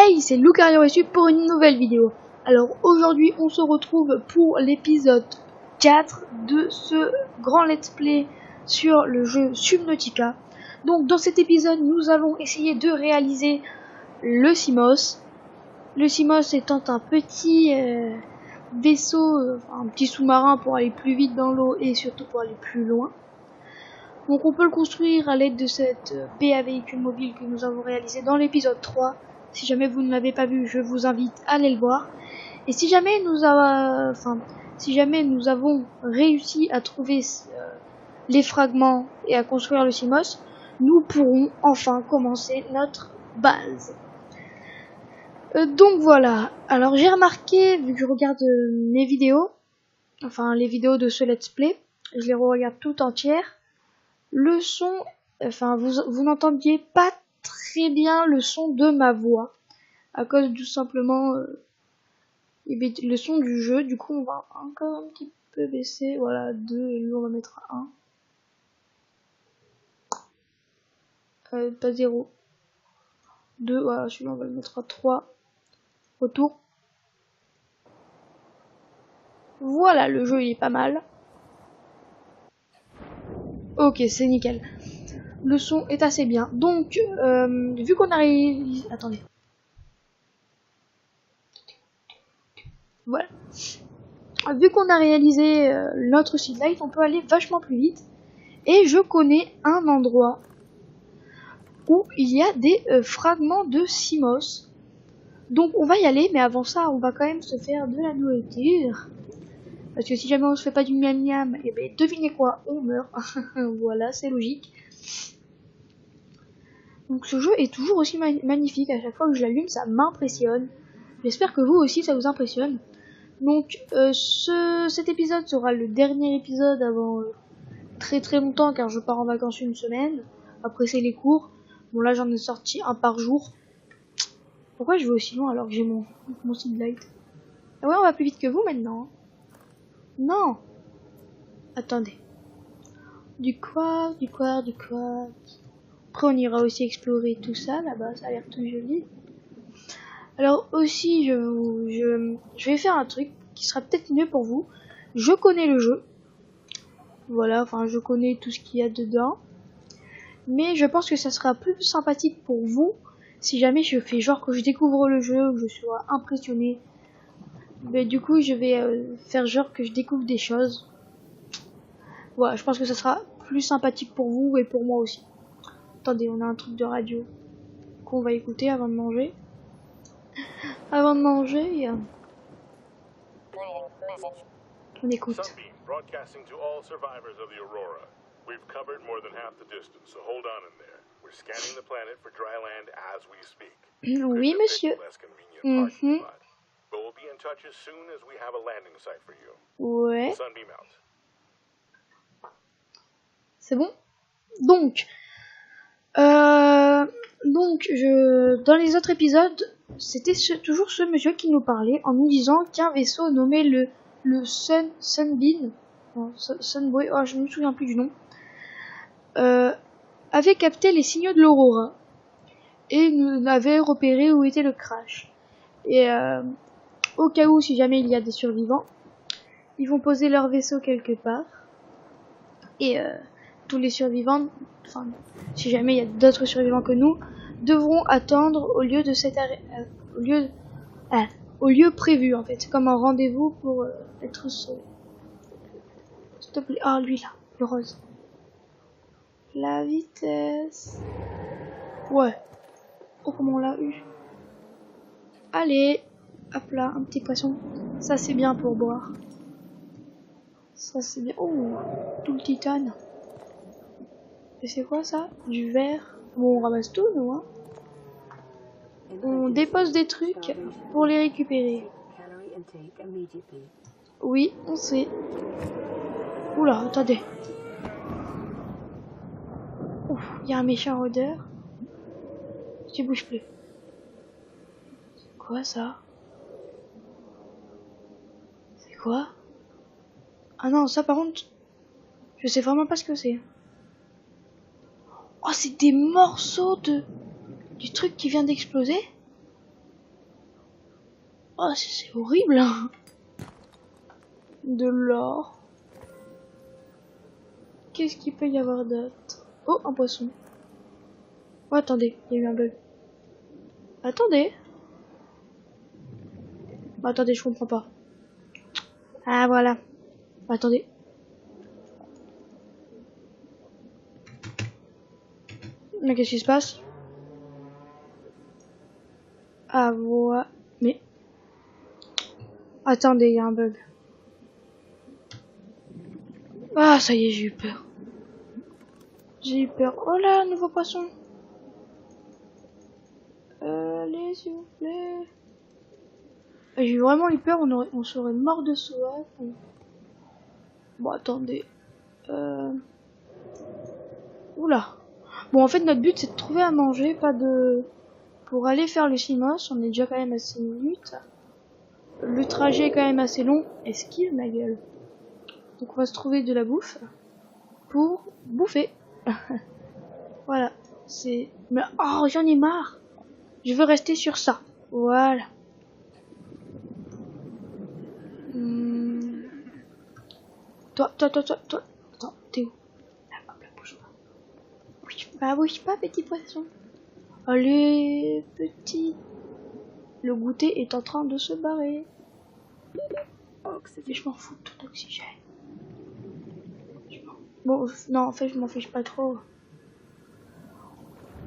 Hey, c'est Lucario ici pour une nouvelle vidéo. Alors aujourd'hui on se retrouve pour l'épisode 4 de ce grand let's play sur le jeu Subnautica. Donc dans cet épisode nous allons essayer de réaliser le Simos. Le Simos étant un petit vaisseau, un petit sous-marin pour aller plus vite dans l'eau et surtout pour aller plus loin. Donc on peut le construire à l'aide de cette baie à véhicule mobile que nous avons réalisé dans l'épisode 3. Si jamais vous ne l'avez pas vu, je vous invite à aller le voir. Et si jamais nous avons réussi à trouver les fragments et à construire le Simos, nous pourrons enfin commencer notre base. Donc voilà. Alors j'ai remarqué, vu que je regarde mes vidéos, enfin les vidéos de ce let's play, je les regarde toutes entières. Le son, vous n'entendiez pas très bien le son de ma voix à cause tout simplement le son du jeu. Du coup on va encore un petit peu baisser, voilà, 2 et lui on va mettre 1, pas 0, 2, voilà, celui-là on va le mettre à 3, retour. Voilà, le jeu il est pas mal. Ok, c'est nickel. Le son est assez bien. Donc, vu qu'on a réalisé... Attendez. Voilà. Vu qu'on a réalisé notre seed light, on peut aller vachement plus vite. Et je connais un endroit où il y a des fragments de Simos. Donc on va y aller, mais avant ça, on va quand même se faire de la nourriture. Parce que si jamais on se fait pas du miam miam, et ben devinez quoi, on meurt. Voilà, c'est logique. Donc ce jeu est toujours aussi magnifique. À chaque fois que je l'allume, ça m'impressionne. J'espère que vous aussi, ça vous impressionne. Donc cet épisode sera le dernier épisode avant très très longtemps, car je pars en vacances une semaine. Après c'est les cours. Bon là j'en ai sorti un par jour. Pourquoi je vais aussi loin alors que j'ai mon seed light? Ah ouais, on va plus vite que vous maintenant. Non. Attendez. Du quartz. Après on ira aussi explorer tout ça là-bas, ça a l'air tout joli. Alors aussi je vais faire un truc qui sera peut-être mieux pour vous. Je connais le jeu. Voilà, enfin je connais tout ce qu'il y a dedans. Mais je pense que ça sera plus sympathique pour vous si jamais je fais genre que je découvre le jeu, que je sois impressionné. Mais du coup je vais faire genre que je découvre des choses. Voilà, je pense que ça sera plus sympathique pour vous et pour moi aussi. Attendez, on a un truc de radio qu'on va écouter avant de manger. Avant de manger, on écoute. Broadcasting to all survivors of the Aurora. We've covered more than half the distance, so hold on in there. We're scanning the planet for dry land as we speak. Oui, monsieur. But we'll be in touch as soon as we have a landing site for you. Ouais. Sunbeam out. C'est bon. Donc, dans les autres épisodes, c'était toujours ce monsieur qui nous parlait en nous disant qu'un vaisseau nommé le Sunbeam, Sunboy, oh, je ne me souviens plus du nom, avait capté les signaux de l'Aurora et nous avait repéré où était le crash. Et au cas où, si jamais il y a des survivants, ils vont poser leur vaisseau quelque part et tous les survivants, enfin, si jamais il y a d'autres survivants que nous, devront attendre au lieu de cet arrêt, au lieu prévu en fait, comme un rendez-vous pour être sauvé. S'il te plaît, ah lui là, le rose. La vitesse. Ouais. Oh comment on l'a eu. Allez, hop là, un petit poisson. Ça c'est bien pour boire. Ça c'est bien. Oh, tout le titane. Et c'est quoi ça? Du verre. Bon, on ramasse tout, nous, hein. On dépose des trucs pour les récupérer. Oui, on sait. Oula, attendez. Ouf, il y a un méchant odeur. Tu bouges plus. C'est quoi ça? C'est quoi? Ah non, ça par contre, je sais vraiment pas ce que c'est. Oh, c'est des morceaux du truc qui vient d'exploser? Oh, c'est horrible, hein. De l'or. Qu'est-ce qu'il peut y avoir d'autre? Oh, un poisson. Oh, attendez, il y a eu un bug. Attendez. Attendez, je comprends pas. Ah, voilà. Attendez. Mais qu'est-ce qui se passe? Ah, voilà. Mais... Attendez, il y a un bug. Ah, ça y est, j'ai eu peur. J'ai eu peur. Oh là, nouveau poisson. Allez, s'il vous plaît. J'ai vraiment eu peur, on serait mort de soif. Bon, attendez. Oula. Bon, en fait, notre but, c'est de trouver à manger, pas de... Pour aller faire le Simos, on est déjà quand même à 6 minutes. Le trajet est quand même assez long. Esquive, ma gueule. Donc, on va se trouver de la bouffe pour bouffer. Voilà. C'est... Mais, oh, j'en ai marre. Je veux rester sur ça. Voilà. Toi. Attends, t'es où? Là, hop, là, bouge pas. Bouge pas, petit poisson. Allez, petit. Le goûter est en train de se barrer. Mais je m'en fous de tout oxygène. Bon, non, en fait, je m'en fiche pas trop.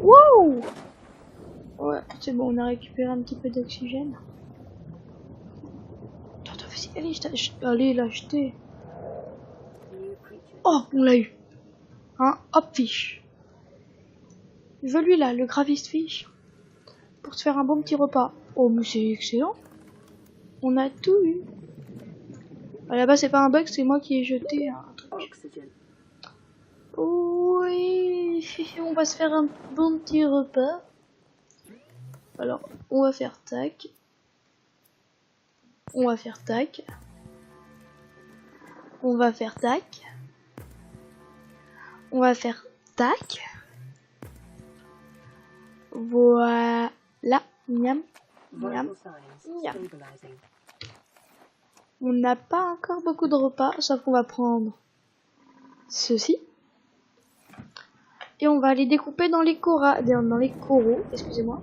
Wow! Ouais, c'est bon, on a récupéré un petit peu d'oxygène. Attends, vas-y, allez, l'acheter. Oh, on l'a eu. Hein, hop, fish. Je veux lui là, le graviste fish. Pour se faire un bon petit repas. Oh, mais c'est excellent. On a tout eu. À la base, c'est pas un bug, c'est moi qui ai jeté un truc. Oui, on va se faire un bon petit repas. Alors, on va faire tac. On va faire tac. On va faire tac. On va faire tac. Voilà. Miam. Miam. Miam. On n'a pas encore beaucoup de repas, sauf qu'on va prendre ceci. Et on va les découper dans les coraux, excusez-moi.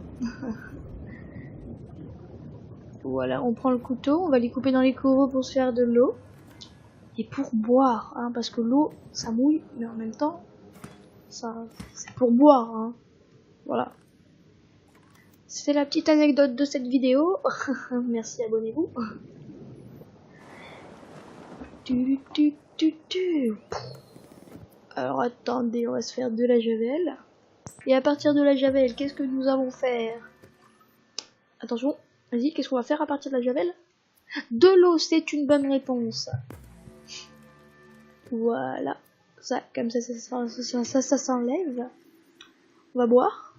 Voilà, on prend le couteau, on va les couper dans les coraux pour se faire de l'eau. Et pour boire, hein, parce que l'eau, ça mouille, mais en même temps, ça, c'est pour boire, hein. Voilà. C'est la petite anecdote de cette vidéo. Merci, abonnez-vous. Alors attendez, on va se faire de la javel. Et à partir de la javel, qu'est-ce que nous allons faire? Attention, vas-y, qu'est-ce qu'on va faire à partir de la javel? De l'eau, c'est une bonne réponse. Voilà. Ça, comme ça s'enlève. On va boire.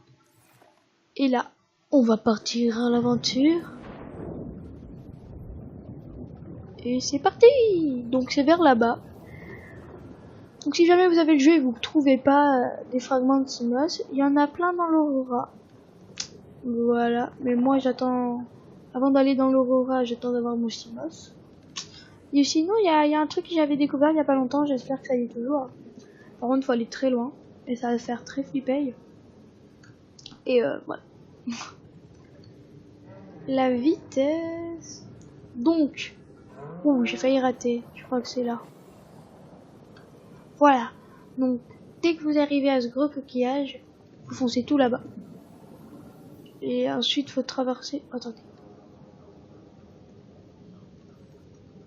Et là, on va partir à l'aventure. Et c'est parti! Donc c'est vers là-bas. Donc si jamais vous avez le jeu et vous ne trouvez pas des fragments de Simos, il y en a plein dans l'Aurora. Voilà, mais moi j'attends, avant d'aller dans l'Aurora, j'attends d'avoir mon Simos. Et sinon il y a un truc que j'avais découvert il y a pas longtemps, j'espère que ça y est toujours. Par contre il faut aller très loin, et ça va faire très flipper. Et voilà. La vitesse... Donc... Ouh, j'ai failli rater, je crois que c'est là. Voilà, donc dès que vous arrivez à ce gros coquillage, vous foncez tout là-bas. Et ensuite, faut traverser... Attendez.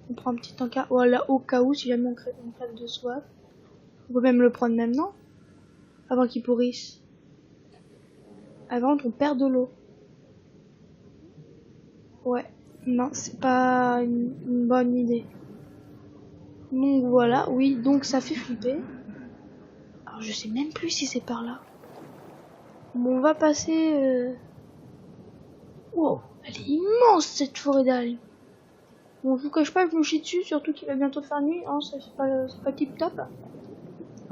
On prend un petit encart. Voilà, au cas où, si jamais on crève de soif. On peut même le prendre maintenant. Avant qu'il pourrisse. Avant qu'on perde de l'eau. Ouais. Non, c'est pas une bonne idée. Donc voilà, oui, donc ça fait flipper. Alors je sais même plus si c'est par là. Bon, on va passer... Wow, elle est immense cette forêt d'algues. Bon, je vous cache pas, je me chie dessus, surtout qu'il va bientôt faire nuit, hein, c'est pas tip top.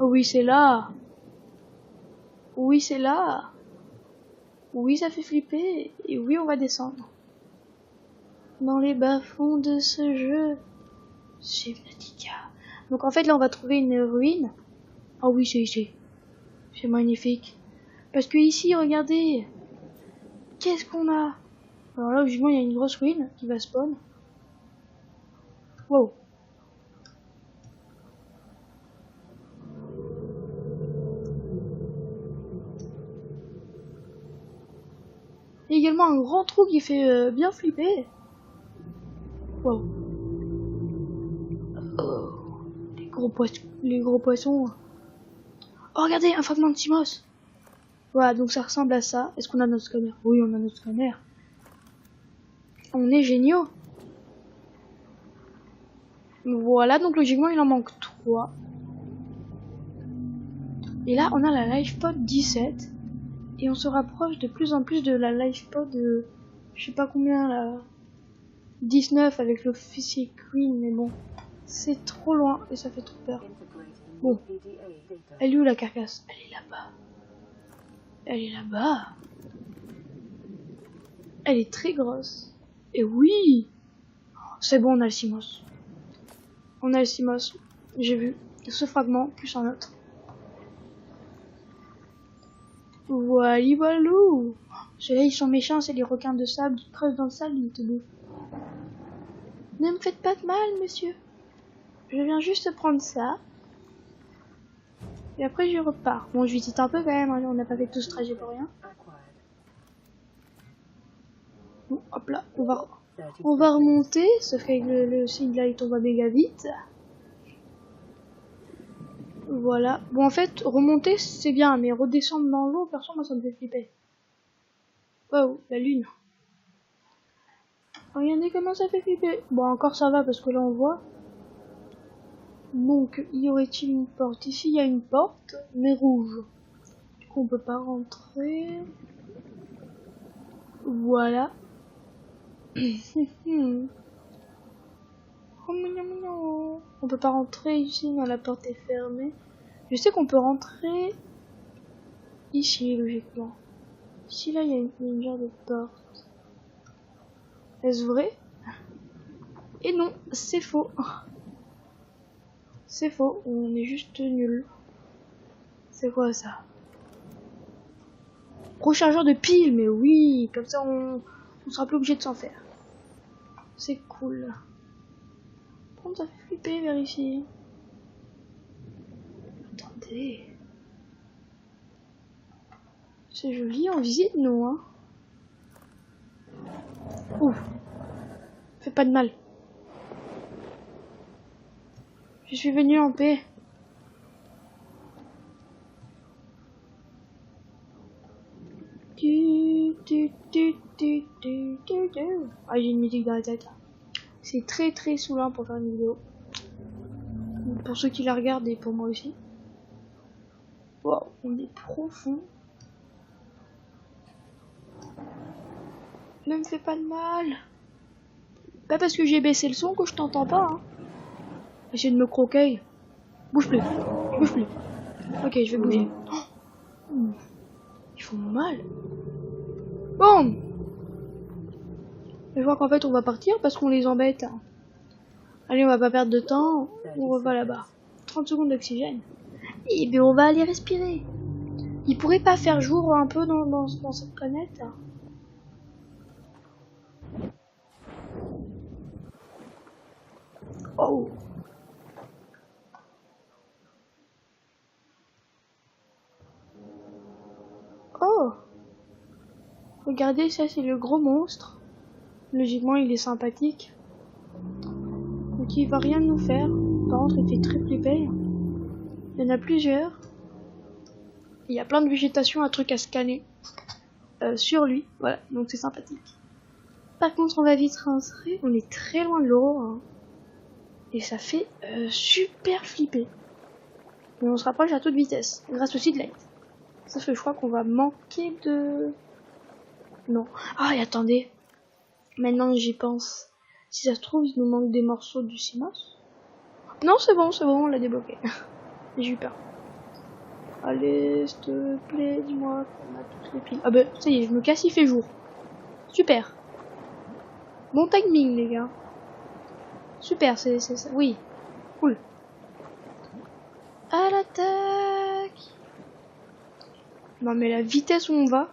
Oh oui, c'est là. Oui, c'est là. Oui, ça fait flipper. Et oui, on va descendre. dans les bas-fonds de ce jeu. Subnautica. Donc en fait là on va trouver une ruine. Ah oui c'est magnifique. Parce que ici regardez, qu'est-ce qu'on a? Alors là logiquement il y a une grosse ruine qui va spawn. Wow. Il y a également un grand trou qui fait bien flipper. Wow. Oh, les gros poissons. Oh regardez, un fragment de Timos. Voilà, donc ça ressemble à ça. Est-ce qu'on a notre scanner? Oui, on a notre scanner. On est géniaux. Voilà, donc logiquement il en manque 3. Et là on a la LifePod 17. Et on se rapproche de plus en plus de la LifePod je sais pas combien là. 19 avec l'officier Queen, mais bon. C'est trop loin et ça fait trop peur. Bon. Elle est où la carcasse? Elle est là-bas. Elle est là-bas. Elle est très grosse. Et oui! C'est bon, on a le Simos. On a le Simos. J'ai vu ce fragment plus un autre. Wally Walou. Ceux-là ils sont méchants, c'est les requins de sable qui creusent dans le sable, ils te bouffent. Ne me faites pas de mal, monsieur. Je viens juste prendre ça. Et après je repars. Bon, je visite un peu quand même, hein. On n'a pas fait tout ce trajet pour rien. Bon, hop là, on va remonter, sauf qu'avec le signe là il tombe à méga vite. Voilà. Bon, en fait, remonter c'est bien, mais redescendre dans l'eau, perso, moi ça me fait flipper. Wow, la lune. Regardez comment ça fait flipper. Bon, encore ça va parce que là on voit. Donc, y aurait-il une porte? Ici, il y a une porte, mais rouge. Du coup, on peut pas rentrer. Voilà. Oh mignon. On peut pas rentrer ici, non, la porte est fermée. Je sais qu'on peut rentrer ici, logiquement. Ici, là, il y a une genre de porte. Est-ce vrai? Et non, c'est faux. C'est faux, on est juste nul. C'est quoi ça? Rechargeur de piles, mais oui, comme ça on sera plus obligé de s'en faire. C'est cool. Bon, ça fait flipper vers ici. Attendez. C'est joli, on visite, non, hein? Ouf. Fais pas de mal. Je suis venu en paix. Ah, j'ai une musique dans la tête. C'est très très saoulant pour faire une vidéo. Pour ceux qui la regardent et pour moi aussi. Wow, on est profond. Ne me fais pas de mal. Pas parce que j'ai baissé le son que je t'entends pas, hein. Essaye de me croquer. Bouge plus. Bouge plus. Ok, je vais bouger. Oh. Ils font mal. Bon. Je vois qu'en fait on va partir parce qu'on les embête. Allez, on va pas perdre de temps. On va là-bas. 30 secondes d'oxygène. Et bien on va aller respirer. Il pourrait pas faire jour un peu dans cette planète. Oh. Oh. Regardez, ça c'est le gros monstre. Logiquement il est sympathique. Donc il va rien nous faire. Par contre il fait très flipper. Il y en a plusieurs. Il y a plein de végétation, un truc à scanner sur lui. Voilà, donc c'est sympathique. Par contre on va vite rentrer. On est très loin de l'eau. Hein. Et ça fait super flipper. Mais on se rapproche à toute vitesse. Grâce au seedlight. Sauf que je crois qu'on va manquer de... Non. Ah, et attendez. Maintenant que j'y pense. Si ça se trouve, il nous manque des morceaux du Simos. Non, c'est bon, on l'a débloqué. J'ai eu peur. Allez, s'il te plaît, dis-moi qu'on a toutes les piles. Ah bah, ça y est, je me casse, il fait jour. Super. Bon timing, les gars. Super, c'est ça. Oui, cool. À l'attaque. Non, mais la vitesse où on va.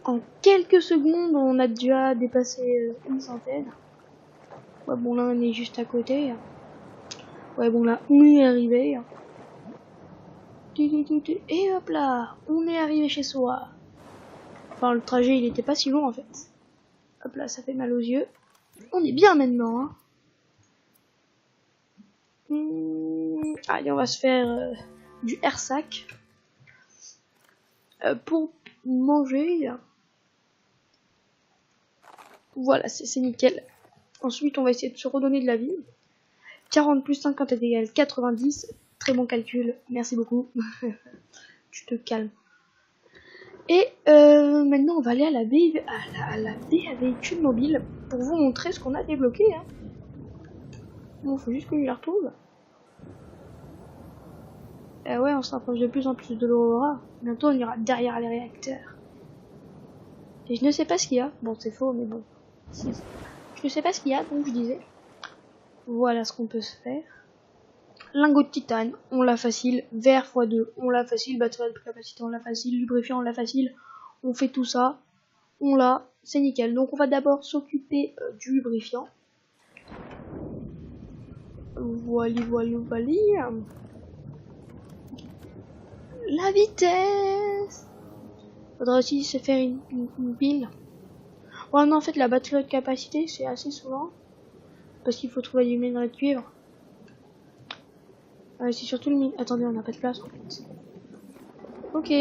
En quelques secondes, on a déjà dépassé une centaine. Ouais, bon, là, on est juste à côté. Ouais, bon, là, on est arrivé. Et hop là, on est arrivé chez soi. Enfin, le trajet, il était pas si long, en fait. Hop là, ça fait mal aux yeux. On est bien maintenant, hein. Allez, on va se faire du air-sac. Pour manger. Voilà, c'est nickel. Ensuite, on va essayer de se redonner de la vie. 40 plus 50 est égal 90. Très bon calcul. Merci beaucoup. Tu te calmes. Et maintenant, on va aller à la baie à véhicule mobile pour vous montrer ce qu'on a débloqué. Hein. Bon, faut juste que je la retrouve. Ouais, on se rapproche de plus en plus de l'Aurora. Bientôt, on ira derrière les réacteurs. Et je ne sais pas ce qu'il y a. Bon, c'est faux, mais bon. Si. Je ne sais pas ce qu'il y a, donc je disais. Voilà ce qu'on peut se faire. Lingot de titane, on l'a facile. Verre x2, on l'a facile. Batterie de capacité, on l'a facile. Lubrifiant, on l'a facile. On fait tout ça. On l'a. C'est nickel. Donc on va d'abord s'occuper du lubrifiant. Voilà. La vitesse. Faudra aussi se faire une pile. Ouais, non, en fait, la batterie de capacité, c'est assez souvent. Parce qu'il faut trouver du minerai de cuivre. C'est surtout le minerai. Attendez, on n'a pas de place en fait. Ok,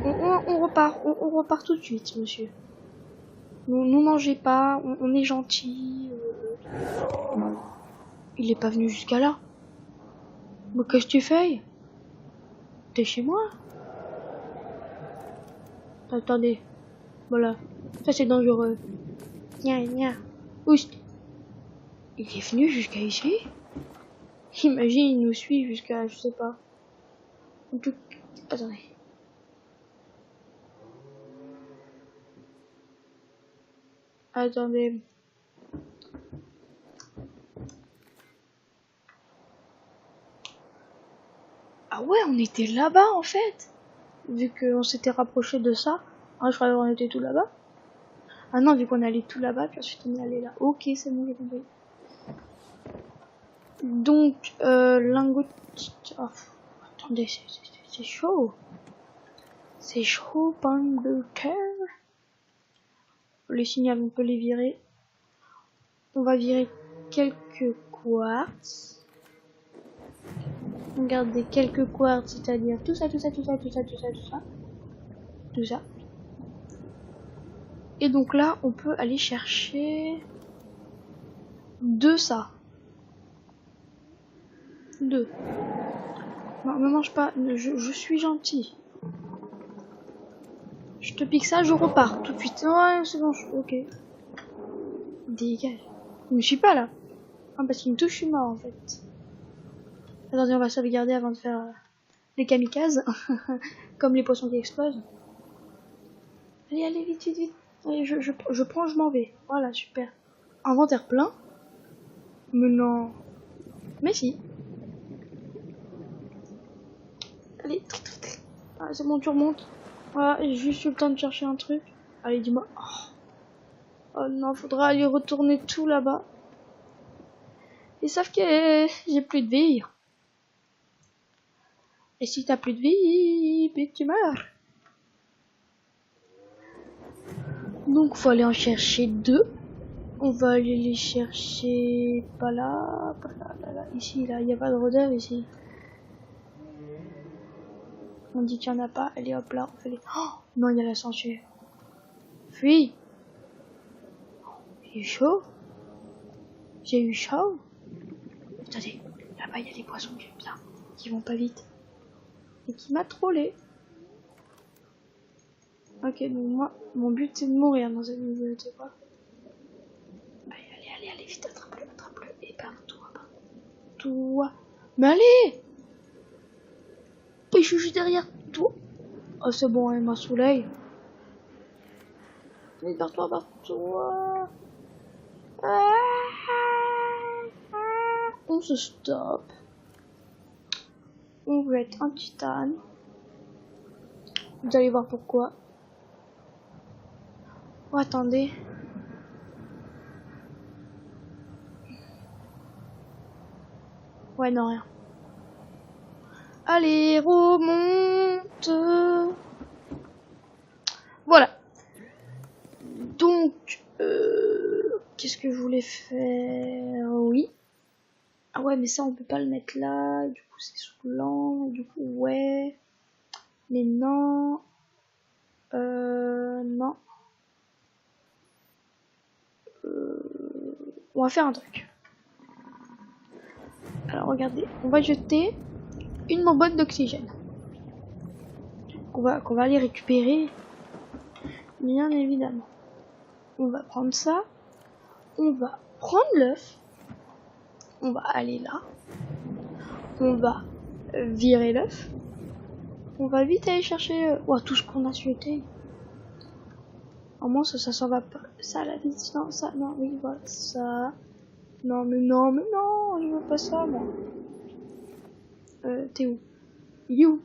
on repart. On repart tout de suite, monsieur. Nous mangez pas, on est gentil. Il est pas venu jusqu'à là. Mais qu'est-ce que tu fais? T'es chez moi? Attendez. Voilà. Ça c'est dangereux. Nya. Oust. Il est venu jusqu'à ici? Imagine, il nous suit jusqu'à, je sais pas. En tout... Attendez. Attendez. Ah ouais, on était là-bas en fait. Vu qu'on s'était rapproché de ça. Ah, je croyais qu'on était tout là-bas. Ah non, vu qu'on allait tout là-bas, puis ensuite on est allé là. Ok, c'est bon, j'ai compris. Donc, lingot... Oh, attendez, c'est chaud. C'est chaud, pomme de terre. Les signaux, on peut les virer. On va virer quelques quartz. On garde des quelques quartz, c'est-à-dire tout ça. Et donc là, on peut aller chercher deux ça. Deux. Non, me mange pas, je suis gentil. Je te pique ça, je repars tout de suite. Ouais, c'est bon, ok. Dégage. Je ne suis pas là. Ah, parce qu'il me touche, je suis mort en fait. Attendez, on va sauvegarder avant de faire les kamikazes. Comme les poissons qui explosent. Allez, vite. Allez, je prends, je m'en vais. Voilà, super. Inventaire plein. Mais non. Mais si. Allez, ah, c'est bon, tu remontes. Voilà, j'ai juste eu le temps de chercher un truc. Allez, dis-moi. Oh non, faudra aller retourner tout là-bas. Et sauf que j'ai plus de vie. Et si t'as plus de vie, ben tu meurs. Donc faut aller en chercher deux. On va aller les chercher pas là. Ici, là, il n'y a pas de rôdeur ici. On dit qu'il n'y en a pas. Allez hop là, on fait les... Oh non, il y a la censure. Fuis. Il est chaud. J'ai eu chaud. Attendez, là-bas il y a des poissons que j'aime bien. Qui vont pas vite. Et qui m'a trollé. Ok, donc moi, mon but c'est de mourir dans cette vidéo, tu sais quoi. Allez, vite, attrape-le. Et pardon-toi. Mais allez! Et je suis juste derrière toi. Oh, c'est bon, elle m'a soleil. Vite, barre-toi, barre-toi. On se stoppe. On veut être un titane. Vous allez voir pourquoi. Oh, attendez. Ouais, non, rien. Allez, remonte. Voilà. Donc, qu'est-ce que je voulais faire? Oui. Ah ouais, mais ça, on peut pas le mettre là. Du coup, c'est saoulant. Du coup, ouais. Mais non. Non. On va faire un truc. Alors, regardez. On va jeter une bonbonne d'oxygène. Qu'on va aller récupérer. Bien évidemment. On va prendre ça. On va prendre l'œuf. On va aller là. On va virer l'œuf. On va vite aller chercher tout ce qu'on a souhaité. Au moins ça s'en va pas. Ça la vie. Non, ça. Non, oui, voilà. Ça. Non, mais non, je veux pas ça, moi. T'es où? Il est où?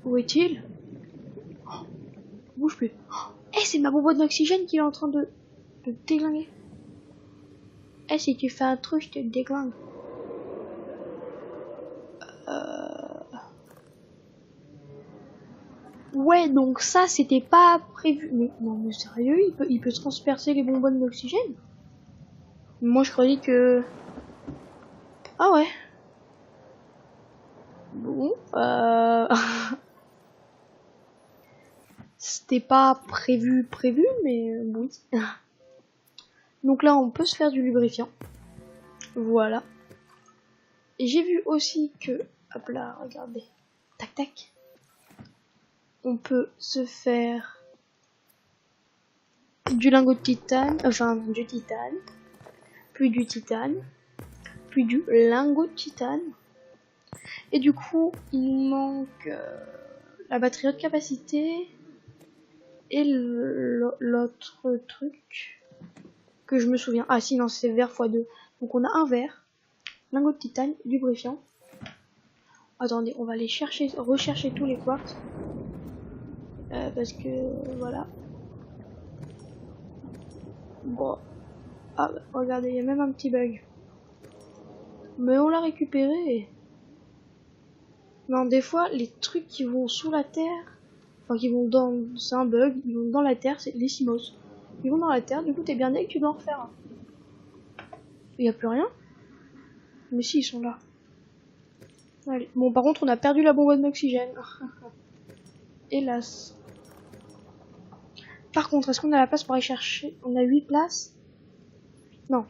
Où est-il? Oh, bouge plus. Oh, c'est ma bonbonne d'oxygène qui est en train de déglinguer. Si tu fais un truc, je te déglingue. Ouais, donc ça, c'était pas prévu. Mais non, mais sérieux, il peut transpercer les bonbonnes d'oxygène? Moi, je croyais que... Ah ouais. Bon, c'était pas prévu, mais oui. Donc là, on peut se faire du lubrifiant. Voilà. Et j'ai vu aussi que... Hop là, regardez. Tac, tac. On peut se faire du lingot de titane, enfin du titane, puis du titane, puis du lingot de titane. Et du coup, il manque la batterie haute capacité et l'autre truc que je me souviens. Ah si, non, c'est verre x2. Donc on a un verre, lingot de titane, lubrifiant. Attendez, on va aller rechercher tous les quartz. Parce que voilà. Bon. Ah bah, regardez, il y a même un petit bug. Mais on l'a récupéré. Non, des fois, les trucs qui vont sous la terre, enfin qui vont dans... C'est un bug, ils vont dans la terre, c'est les simos. Ils vont dans la terre, du coup t'es bien dit que tu dois en refaire un. Il y a plus rien. Mais si, ils sont là. Allez. Bon, par contre, on a perdu la bonbonne d'oxygène. Hélas. Par contre, est-ce qu'on a la place pour aller chercher? On a 8 places? Non.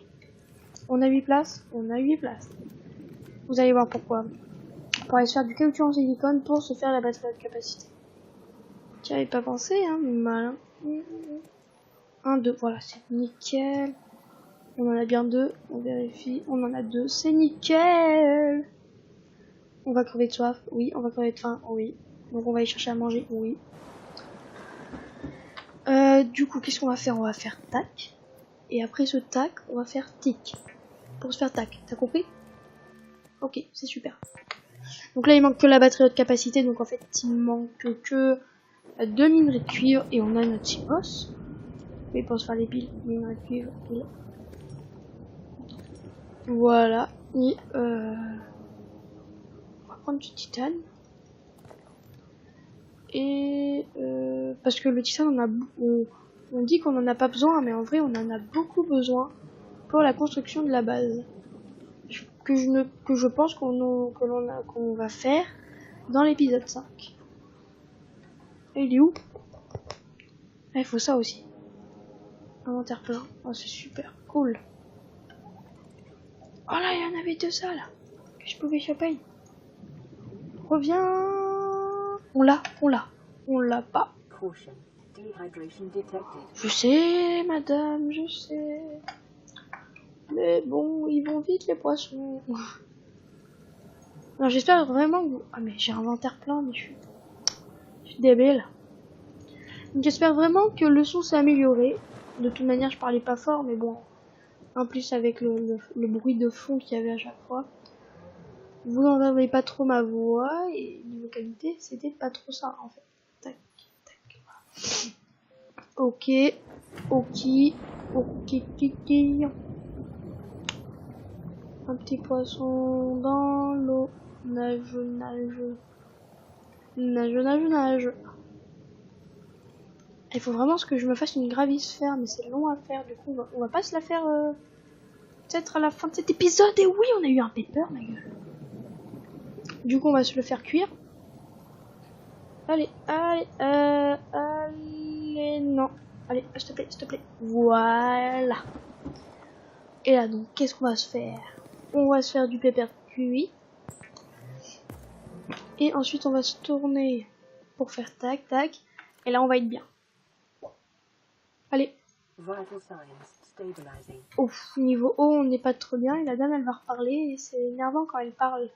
On a 8 places? On a 8 places. Vous allez voir pourquoi. Pour aller se faire du caoutchouc en silicone pour se faire la batterie de capacité. J'y avais pas pensé, hein, mais malin. 1, 2, voilà, c'est nickel. On en a bien 2, on vérifie. On en a 2, c'est nickel. On va crever de soif, oui. On va crever de faim, oui. Donc on va aller chercher à manger, oui. Du coup, qu'est-ce qu'on va faire? On va faire tac. Et après ce tac, on va faire tic. Pour se faire tac, t'as compris? Ok, c'est super. Donc là, il manque que la batterie haute capacité. Donc en fait, il manque que 2 minerais de cuivre. Et on a notre simos. Mais pour se faire les piles, minerais de cuivre, piles. Voilà. Et on va prendre du titane. Et parce que le titane, on dit qu'on en a pas besoin, mais en vrai, on en a beaucoup besoin pour la construction de la base. Que je pense qu'on va faire dans l'épisode 5. Et il est où? Il faut ça aussi. Inventaire plein. Oh, c'est super cool. Oh là, il y en avait 2 ça là. Que je pouvais choper. Reviens. On l'a pas. Je sais, madame, je sais. Mais bon, ils vont vite les poissons. Non, j'espère vraiment que vous... Ah mais j'ai un inventaire plein, mais je suis débile. J'espère vraiment que le son s'est amélioré. De toute manière, je parlais pas fort, mais bon. En plus, avec le bruit de fond qu'il y avait à chaque fois. Vous n'entendez pas trop ma voix. Et niveau qualité, c'était pas trop ça, en fait. Tac, tac. Ok. Ok. Ok. Un petit poisson dans l'eau. Nage, nage. Nage, nage, nage. Il faut vraiment que je me fasse une gravisphère, mais c'est long à faire. Du coup, on va pas se la faire peut-être à la fin de cet épisode. Et oui, on a eu un pepper, ma gueule. Du coup, on va se le faire cuire. Allez, allez, allez, non. Allez, s'il te plaît, s'il te plaît. Voilà. Et là, donc, qu'est-ce qu'on va se faire? On va se faire du pepper cuit. Et ensuite, on va se tourner pour faire tac, tac. Et là, on va être bien. Allez. Ouf, niveau haut, on n'est pas trop bien. Et la dame, elle va reparler. Et c'est énervant quand elle parle.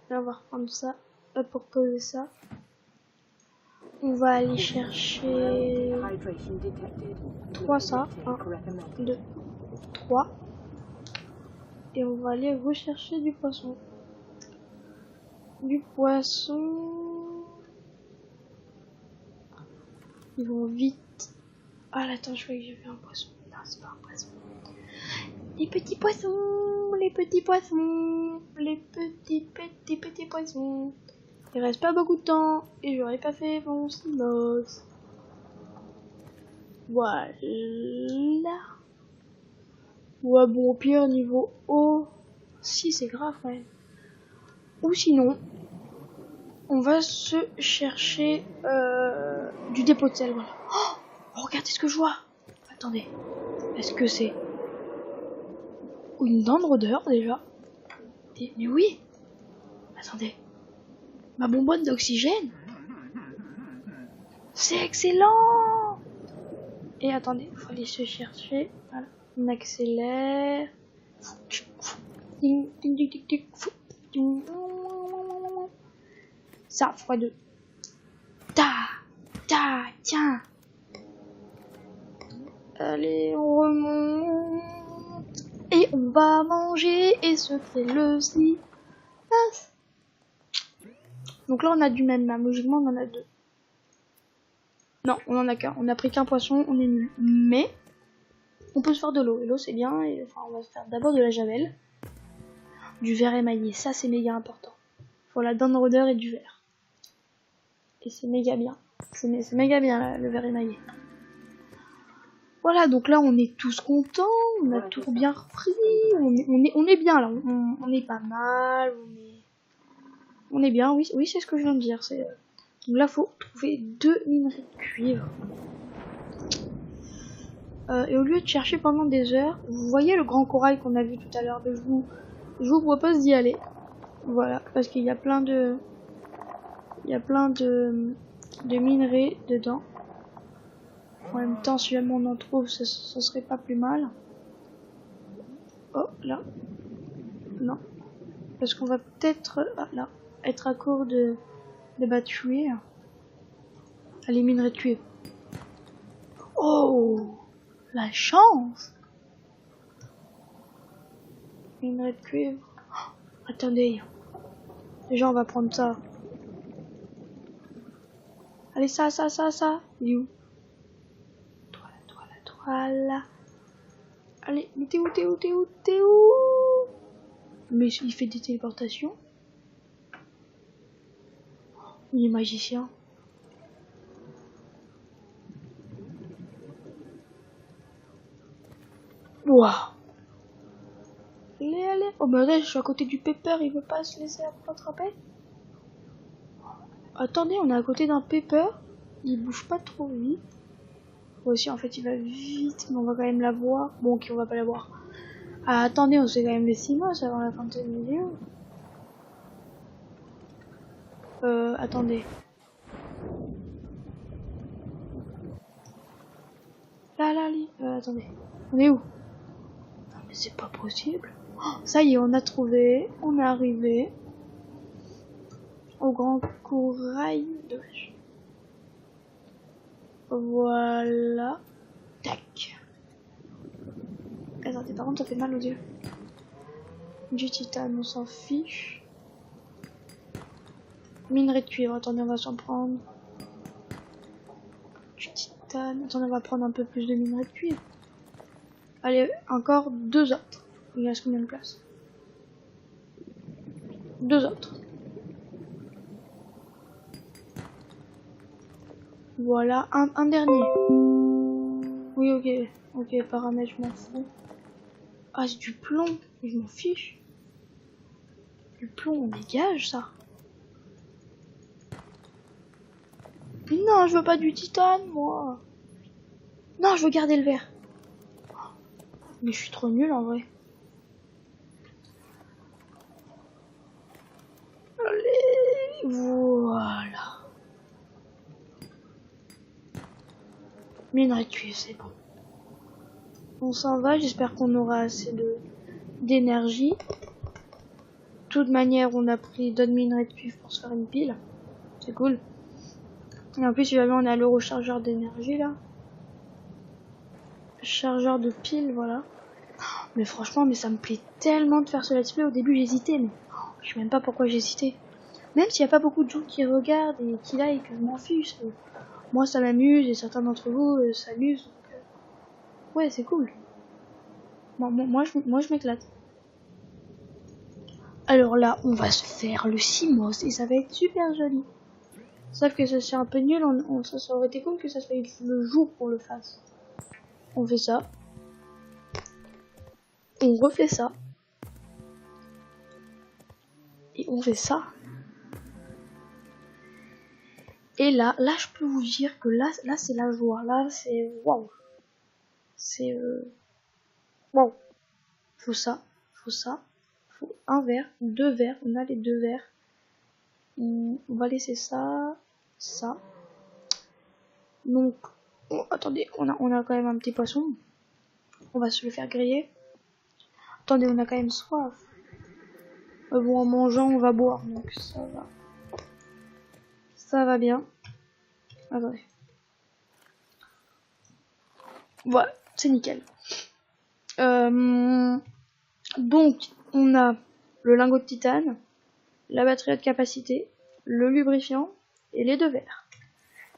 Là, on va reprendre ça. Pour poser ça. On va aller chercher 3 ça. 1, 2, 3. Et on va aller rechercher du poisson. Du poisson. Ils vont vite. Ah, attends, je croyais que j'avais un poisson. Non, c'est pas un poisson. Les petits poissons, les petits poissons, les petits poissons. Il reste pas beaucoup de temps et j'aurais pas fait mon silos. Voilà. Ouais, bon, au pire, niveau haut, si c'est grave quand même. Ou sinon, on va se chercher du dépôt de sel. Voilà. Oh, regardez ce que je vois. Attendez, est-ce que c'est une dent de rôdeur déjà? Mais oui. Attendez. Ma bonbonne d'oxygène. C'est excellent. Et attendez, il faut aller se chercher. Voilà. On accélère. Ça, x2. Tiens. Allez, on remonte. Et on va manger et se créer le silence. Donc là, on a du même. Logiquement, on en a 2. Non, on en a qu'un. On a pris qu'un poisson, on est nul. Mais, on peut se faire de l'eau. Et l'eau, c'est bien. Et, enfin, on va se faire d'abord de la javel. Du verre émaillé. Ça, c'est méga important. Faut la dent de rôdeur et du verre. Et c'est méga bien. C'est méga bien, là, le verre émaillé. Voilà, donc là, on est tous contents. On a tout bien repris. On est bien, là. On est pas mal. On est bien, oui, c'est ce que je viens de dire. Donc là, faut trouver 2 minerais de cuivre. Et au lieu de chercher pendant des heures, vous voyez le grand corail qu'on a vu tout à l'heure. Je vous propose d'y aller. Voilà, parce qu'il y a plein de minerais dedans. En même temps, si jamais on en trouve, ce serait pas plus mal. Oh, là. Non. Parce qu'on va peut-être... Ah, là. Être à court de batterie. Allez, minerais de cuivre. Oh, la chance. Minerais de cuivre. Oh, attendez. Déjà, on va prendre ça. Allez, ça. Il est où? Toile. Allez, mais t'es où? Mais il fait des téléportations. Il est magicien. Waouh. Allez. Oh bah là, je suis à côté du pepper, il veut pas se laisser attraper. Attendez, on est à côté d'un pepper. Il bouge pas trop vite. Moi aussi, en fait, il va vite, mais on va quand même la voir. Bon, ok, on va pas la voir. Ah, attendez, on se fait quand même les 6 mois avant la fin de cette vidéo. Attendez. Là, attendez. On est où? Non, mais c'est pas possible. Oh, ça y est, on a trouvé. On est arrivé au grand corail de vache. Voilà. Tac. Attendez, par contre, ça fait mal aux yeux. Du titane, on s'en fiche. Minerai de cuivre, attendez, on va s'en prendre. Du titane, attendez, on va prendre un peu plus de minerai de cuivre. Allez, encore 2 autres. Il reste combien de place? 2 autres. Voilà, un dernier. Oui, ok. Ok, paramètres, je m'en fous. Ah, c'est du plomb. Je m'en fiche. Du plomb, on dégage ça. Mais non, je veux pas du titane, moi. Non, je veux garder le vert. Mais je suis trop nulle en vrai. Allez, voilà. Minerai de cuivre, c'est bon. On s'en va, j'espère qu'on aura assez d'énergie. De toute manière, on a pris d'autres minerais de cuivre pour se faire une pile. C'est cool. Et en plus, si jamais on a le rechargeur d'énergie là. Chargeur de pile, voilà. Mais franchement, mais ça me plaît tellement de faire ce let's play. Au début, j'hésitais, mais je sais même pas pourquoi j'hésitais. Même s'il n'y a pas beaucoup de gens qui regardent et qui like, je m'en fiche. Moi, ça m'amuse et certains d'entre vous s'amusent. Ouais, c'est cool. Bon, moi, je m'éclate. Alors là, on va se faire le CMOS et ça va être super joli. Sauf que ça c'est un peu nul, ça aurait été cool que ça soit le jour qu'on le fasse. On fait ça. On refait ça. Et on fait ça. Et là je peux vous dire que là c'est la joie. Là c'est waouh. C'est waouh. Faut ça. Faut un verre, 2 verres. On a les 2 verres. On va laisser ça. Donc, attendez, on a quand même un petit poisson. On va se le faire griller. Attendez, on a quand même soif. Bon, en mangeant, on va boire, donc ça va. Ça va bien. Attendez. Voilà, c'est nickel. Donc, on a le lingot de titane, la batterie haute capacité, le lubrifiant et les 2 verres.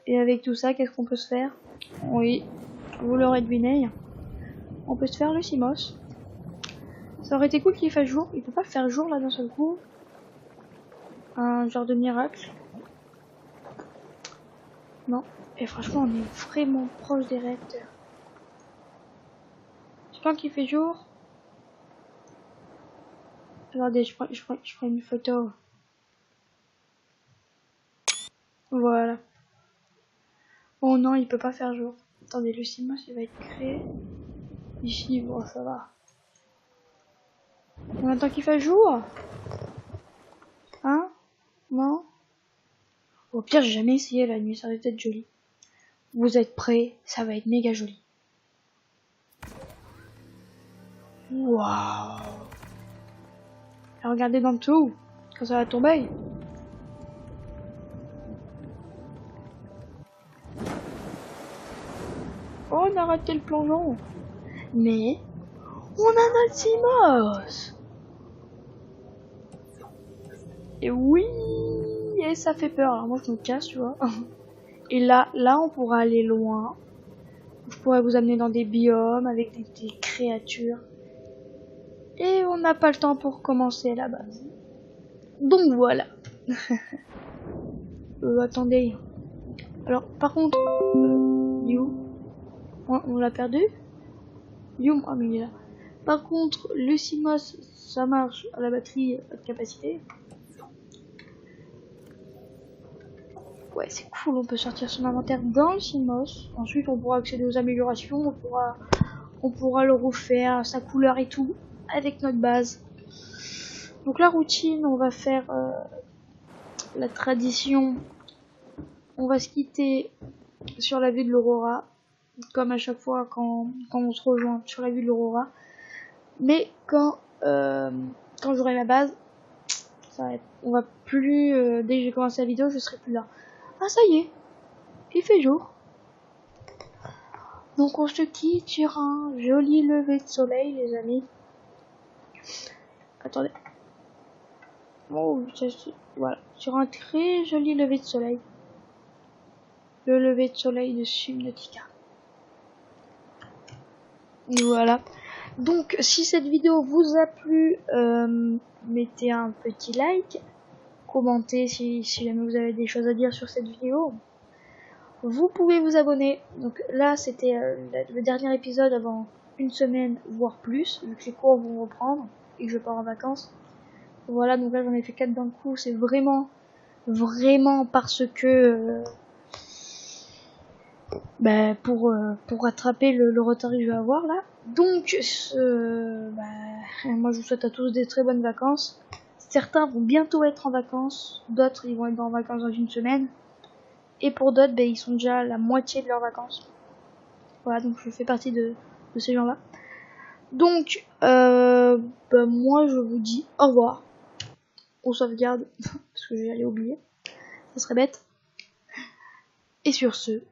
Et avec tout ça, qu'est-ce qu'on peut se faire? Oui, vous l'aurez deviné. On peut se faire le CMOS. Ça aurait été cool qu'il fasse jour. Il peut pas faire jour là d'un seul coup. Un genre de miracle. Non. Et franchement, on est vraiment proche des réacteurs. C'est quand qu'il fait jour. Regardez, je prends une photo. Voilà. Oh non, il peut pas faire jour. Attendez, le CMOS il va être créé. Ici, bon, ça va. On attend qu'il fasse jour. Hein? Non? Au pire, j'ai jamais essayé la nuit, ça va être joli. Vous êtes prêts? Ça va être méga joli. Waouh! Regardez dans tout, quand ça va tomber. Oh, on a raté le plongeon. Mais, on a notre CMOS. Et oui, et ça fait peur. Alors moi, je me casse, tu vois. Et là, on pourra aller loin. Je pourrais vous amener dans des biomes avec des créatures. Et on n'a pas le temps pour commencer à la base. Donc voilà. Attendez. Alors, par contre, You, on l'a perdu. You, ah mais il est là. Par contre, le CMOS, ça marche à la batterie de capacité. Ouais, c'est cool, on peut sortir son inventaire dans le CMOS. Ensuite, on pourra accéder aux améliorations, on pourra le refaire, sa couleur et tout, avec notre base. Donc la routine, on va faire la tradition. On va se quitter sur la vue de l'Aurora, comme à chaque fois quand on se rejoint sur la vue de l'Aurora. Mais quand j'aurai ma base, on va plus, dès que j'ai commencé la vidéo, je serai plus là. Ah ça y est, il fait jour. Donc on se quitte sur un joli lever de soleil, les amis. Attendez. Oh, voilà, sur un très joli lever de soleil. Le lever de soleil de Subnautica. Voilà. Donc si cette vidéo vous a plu, mettez un petit like, commentez si jamais vous avez des choses à dire sur cette vidéo. Vous pouvez vous abonner. Donc là c'était le dernier épisode avant une semaine voire plus, vu que les cours vont reprendre et que je pars en vacances. Voilà, donc là j'en ai fait 4 d'un coup. C'est vraiment parce que pour rattraper le retard que je vais avoir là. Donc moi je vous souhaite à tous des très bonnes vacances. Certains vont bientôt être en vacances, d'autres ils vont être en vacances dans une semaine, et pour d'autres ils sont déjà à la moitié de leurs vacances. Voilà, donc je fais partie de ces gens là. Donc moi je vous dis au revoir. On sauvegarde parce que j'allais oublier, ça serait bête. Et sur ce,